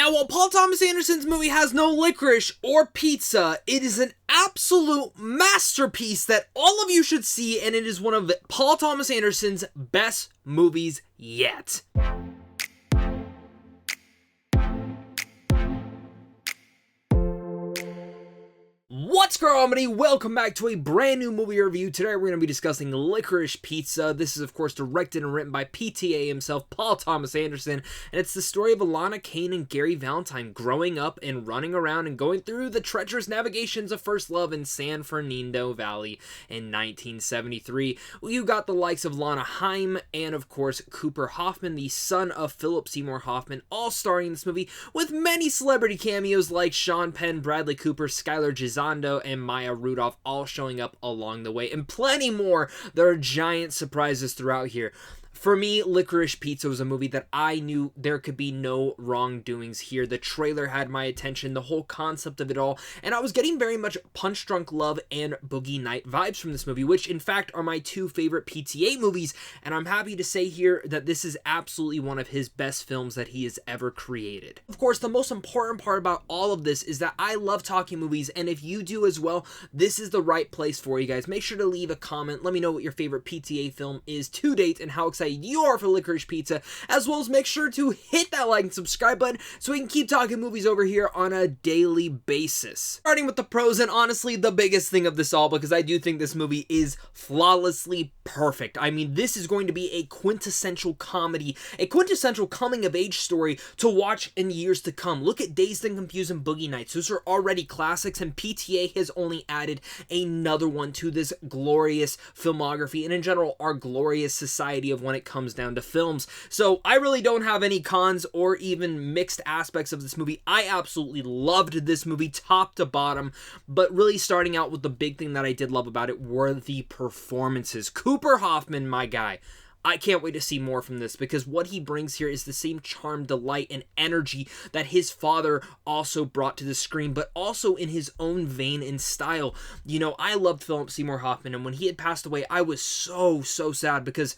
Now, while Paul Thomas Anderson's movie has no licorice or pizza, it is an absolute masterpiece that all of you should see, and it is one of Paul Thomas Anderson's best movies yet. What's going on, everybody? Welcome back to a brand new movie review. Today we're going to be discussing Licorice Pizza. This is, of course, directed and written by PTA himself, Paul Thomas Anderson, and it's the story of Alana Kane and Gary Valentine growing up and running around and going through the treacherous navigations of first love in San Fernando Valley in 1973. You got the likes of Haim and, of course, Cooper Hoffman, the son of Philip Seymour Hoffman, all starring in this movie with many celebrity cameos like Sean Penn, Bradley Cooper, Skylar Gisondo, and Maya Rudolph all showing up along the way, and plenty more. There are giant surprises throughout here. For me, Licorice Pizza was a movie that I knew there could be no wrongdoings here. The trailer had my attention, the whole concept of it all, and I was getting very much Punch Drunk Love and Boogie Night vibes from this movie, which in fact are my two favorite PTA movies, and I'm happy to say here that this is absolutely one of his best films that he has ever created. Of course, the most important part about all of this is that I love talking movies, and if you do as well, this is the right place for you guys. Make sure to leave a comment. Let me know what your favorite PTA film is to date and how excited you are for Licorice Pizza, as well as make sure to hit that like and subscribe button so we can keep talking movies over here on a daily basis. Starting with the pros, and honestly the biggest thing of this all, because I do think this movie is flawlessly perfect. I mean, this is going to be a quintessential comedy, a quintessential coming of age story to watch in years to come. Look at Dazed and Confused and Boogie Nights. Those are already classics, and PTA has only added another one to this glorious filmography, and in general our glorious society of when it comes down to films. So I really don't have any cons or even mixed aspects of this movie. I absolutely loved this movie top to bottom, but really starting out with the big thing that I did love about it were the performances. Cooper Hoffman, my guy. I can't wait to see more from this, because what he brings here is the same charm, delight, and energy that his father also brought to the screen, but also in his own vein and style. You know, I loved Philip Seymour Hoffman, and when he had passed away, I was so sad, because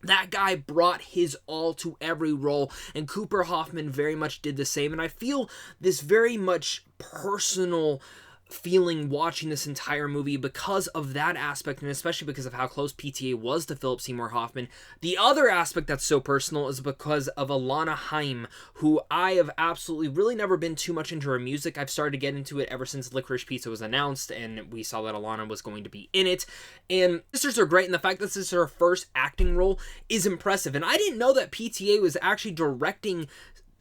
that guy brought his all to every role, and Cooper Hoffman very much did the same, and I feel this very much personal feeling watching this entire movie because of that aspect, and especially because of how close PTA was to Philip Seymour Hoffman. The other aspect that's so personal is because of Alana Haim, who I have absolutely really never been too much into her music. I've started to get into it ever since Licorice Pizza was announced, and we saw that Alana was going to be in it, and sisters are great, and the fact that this is her first acting role is impressive, and I didn't know that PTA was actually directing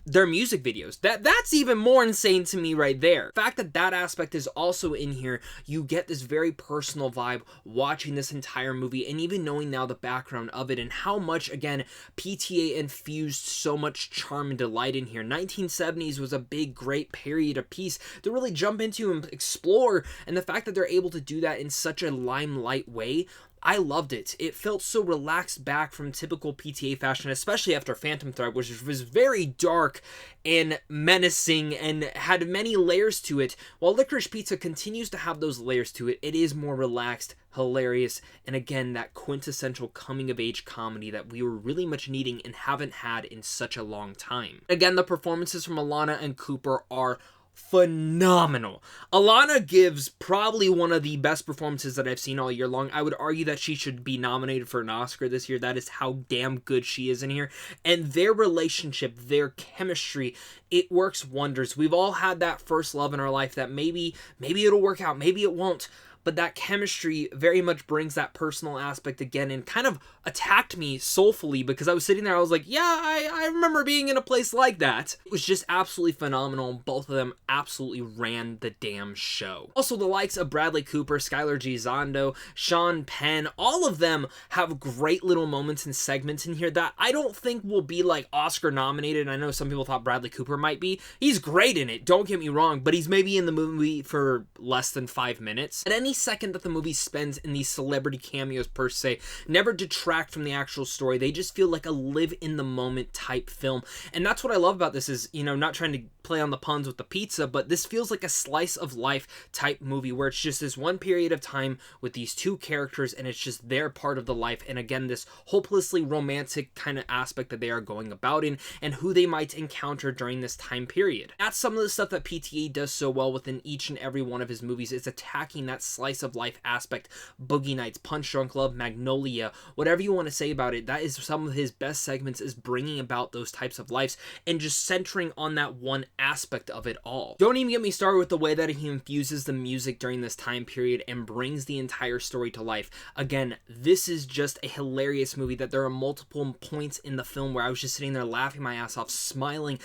their music videos. That's even more insane to me right there. The fact that that aspect is also in here, you get this very personal vibe watching this entire movie, and even knowing now the background of it and how much, again, PTA infused so much charm and delight in here. 1970s was a big, great period of piece to really jump into and explore, and the fact that they're able to do that in such a limelight way, I loved it. It felt so relaxed back from typical PTA fashion, especially after Phantom Thread, which was very dark and menacing and had many layers to it. While Licorice Pizza continues to have those layers to it, it is more relaxed, hilarious, and again, that quintessential coming-of-age comedy that we were really much needing and haven't had in such a long time. Again, the performances from Alana and Cooper are phenomenal. Alana gives probably one of the best performances that I've seen all year long. I would argue that she should be nominated for an Oscar this year. That is how damn good she is in here. And their relationship, their chemistry, it works wonders. We've all had that first love in our life that maybe it'll work out, maybe it won't. But that chemistry very much brings that personal aspect again, and kind of attacked me soulfully, because I was sitting there, I was like, yeah, I remember being in a place like that. It was just absolutely phenomenal. Both of them absolutely ran the damn show. Also, the likes of Bradley Cooper, Skylar Gisondo, Sean Penn, all of them have great little moments and segments in here that I don't think will be like Oscar nominated. I know some people thought Bradley Cooper might be. He's great in it, don't get me wrong, but he's maybe in the movie for less than 5 minutes. At any any second that the movie spends in these celebrity cameos per se never detract from the actual story. They just feel like a live in the moment type film. And that's what I love about this is, you know, not trying to play on the puns with the pizza, but this feels like a slice of life type movie where it's just this one period of time with these two characters and it's just their part of the life. And again, this hopelessly romantic kind of aspect that they are going about in and who they might encounter during this time period. That's some of the stuff that PTA does so well within each and every one of his movies, is attacking that slice of life aspect. Boogie Nights, Punch Drunk Love, Magnolia, whatever you want to say about it, that is some of his best segments, is bringing about those types of lives and just centering on that one aspect of it all. Don't even get me started with the way that he infuses the music during this time period and brings the entire story to life. Again, this is just a hilarious movie that there are multiple points in the film where I was just sitting there laughing my ass off, smiling,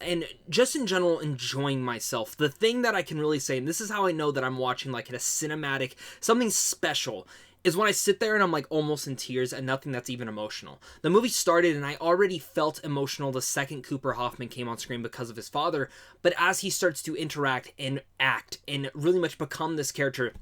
and just in general enjoying myself. The thing that I can really say, and this is how I know that I'm watching like a cinematic, something special, is when I sit there and I'm like almost in tears and nothing that's even emotional. The movie started and I already felt emotional the second Cooper Hoffman came on screen because of his father, but as he starts to interact and act and really much become this character,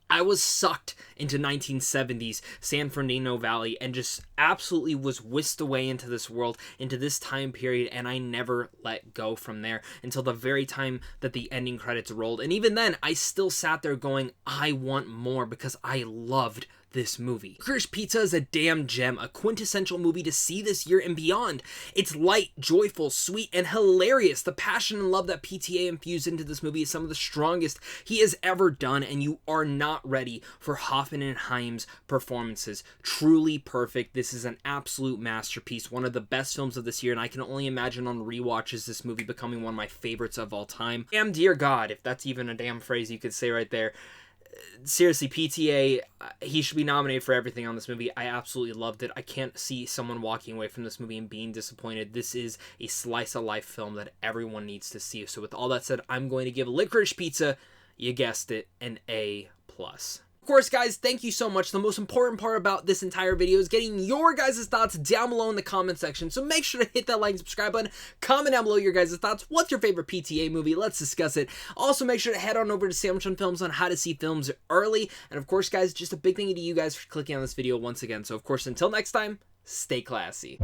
I was sucked into 1970s San Fernando Valley and just absolutely was whisked away into this world, into this time period, and I never let go from there until the very time that the ending credits rolled. And even then, I still sat there going, I want more, because I loved this movie. Licorice Pizza is a damn gem, a quintessential movie to see this year and beyond. It's light, joyful, sweet, and hilarious. The passion and love that PTA infused into this movie is some of the strongest he has ever done, and you are not ready for Hoffman and Haim's performances. Truly perfect. This is an absolute masterpiece, one of the best films of this year, and I can only imagine on rewatches this movie becoming one of my favorites of all time. Damn dear God, if that's even a damn phrase you could say right there. Seriously, PTA, he should be nominated for everything on this movie. I absolutely loved it. I can't see someone walking away from this movie and being disappointed. This is a slice of life film that everyone needs to see. So with all that said, I'm going to give Licorice Pizza, you guessed it, an A+. Of course, guys, thank you so much. The most important part about this entire video is getting your guys' thoughts down below in the comment section. So make sure to hit that like and subscribe button. Comment down below your guys' thoughts. What's your favorite PTA movie? Let's discuss it. Also, make sure to head on over to Sandwich on Films on how to see films early. And of course, guys, just a big thank you to you guys for clicking on this video once again. So of course, until next time, stay classy.